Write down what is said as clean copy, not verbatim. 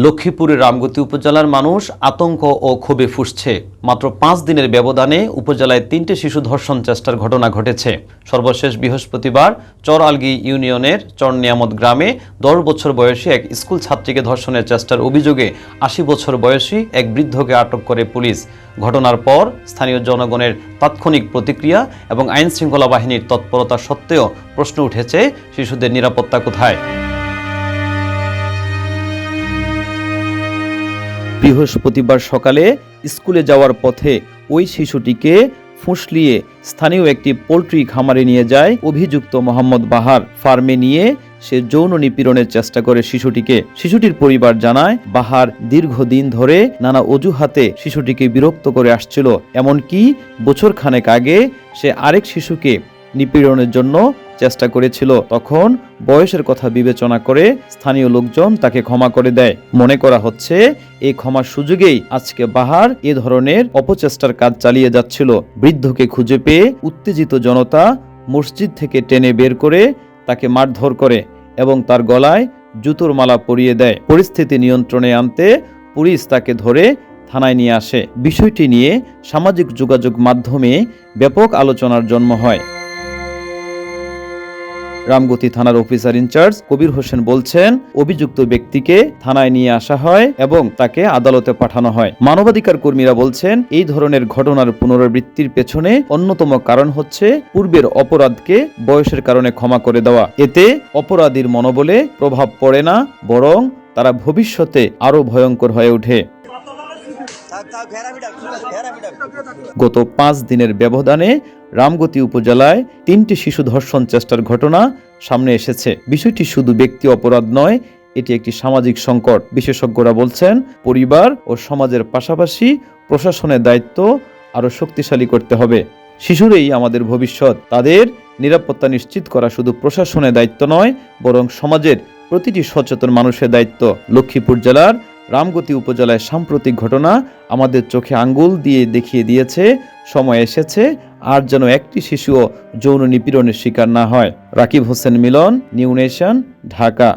লক্ষ্মীপুরের রামগতি উপজেলার মানুষ আতঙ্ক ও ক্ষোভে ফুঁসছে। মাত্র 5 দিনের ব্যবধানে উপজেলায় 3টে শিশু ধর্ষণ চেষ্টার ঘটনা ঘটেছে। সর্বশেষ বৃহস্পতিবার চরআলগী ইউনিয়নের চরনিয়ামত গ্রামে 10 বছর বয়সী এক স্কুল ছাত্রীকে ধর্ষণের চেষ্টার অভিযোগে 80 বছর বয়সী এক বৃদ্ধকে আটক করে পুলিশ। ঘটনার পর স্থানীয় জনগণের তাৎক্ষণিক প্রতিক্রিয়া এবং আইনশৃঙ্খলা বাহিনীর তৎপরতা সত্ত্বেও প্রশ্ন উঠেছে, শিশুদের নিরাপত্তা কোথায়? বৃহস্পতিবার সকালে স্কুলে যাওয়ার পথে ওই শিশুটিকে ফুঁসলিয়ে স্থানীয় একটি পোল্ট্রি খামারে নিয়ে যায় অভিযুক্ত মোহাম্মদ বাহার। ফার্মে নিয়ে সে যৌন নিপীড়নের চেষ্টা করে শিশুটির পরিবার জানায়, বাহার দীর্ঘদিন ধরে নানা অজুহাতে শিশুটিকে বিরক্ত করে আসছিল। এমনকি বছরখানেক আগে সে আরেক শিশুকে নিপীড়নের জন্য চেষ্টা করেছিল। তখন বয়সের কথা বিবেচনা করে স্থানীয় লোকজন তাকে ক্ষমা করে দেয়। মনে করা হচ্ছে এই ক্ষমার সুযোগেই আজকে বাহার এ ধরনের অপচেষ্টার কাজ চালিয়ে যাচ্ছিল। বৃদ্ধকে খুঁজে পেয়ে উত্তেজিত জনতা মসজিদ থেকে টেনে বের করে তাকে মারধর করে এবং তার গলায় জুতোর মালা পরিয়ে দেয়। পরিস্থিতি নিয়ন্ত্রণে আনতে পুলিশ তাকে ধরে থানায় নিয়ে আসে। বিষয়টি নিয়ে সামাজিক যোগাযোগ মাধ্যমে ব্যাপক আলোচনার জন্ম হয়। রামগতি থানার অফিসার ইনচার্জ কবির হোসেন বলছেন, অভিযুক্ত ব্যক্তিকে থানায় নিয়ে আসা হয় এবং তাকে আদালতে পাঠানো হয়। মানবাধিকার কর্মীরা বলছেন, এই ধরনের ঘটনার পুনরাবৃত্তির পেছনে অন্যতম কারণ হচ্ছে পূর্বের অপরাধকে বয়সের কারণে ক্ষমা করে দেওয়া। এতে অপরাধীর মনোবলে প্রভাব পড়ে না, বরং তারা ভবিষ্যতে আরো ভয়ঙ্কর হয়ে ওঠে। গত 5 দিনের ব্যবধানে রামগতি উপজেলায় 3টি শিশু ধর্ষণ চেষ্টার ঘটনা সামনে এসেছে। বিষয়টি শুধু ব্যক্তি অপরাধ নয়, এটি একটি সামাজিক সংকট। বিশেষজ্ঞরা বলছেন, পরিবার ও সমাজের পাশাপাশি প্রশাসনের দায়িত্ব আরও শক্তিশালী করতে হবে। শিশুরাই আমাদের ভবিষ্যৎ। তাদের নিরাপত্তা নিশ্চিত করা শুধু প্রশাসনের দায়িত্ব নয়, বরং সমাজের প্রতিটি সচেতন মানুষের দায়িত্ব। লক্ষ্মীপুর জেলার রামগতি উপজেলায় সাম্প্রতিক ঘটনা আমাদের চোখে আঙ্গুল দিয়ে দেখিয়ে দিয়েছে, সময় এসেছে আর যেন একটি শিশুও যৌন নিপীড়নের শিকার না হয়। রাকিব হোসেন মিলন, নিউ নেশন, ঢাকা।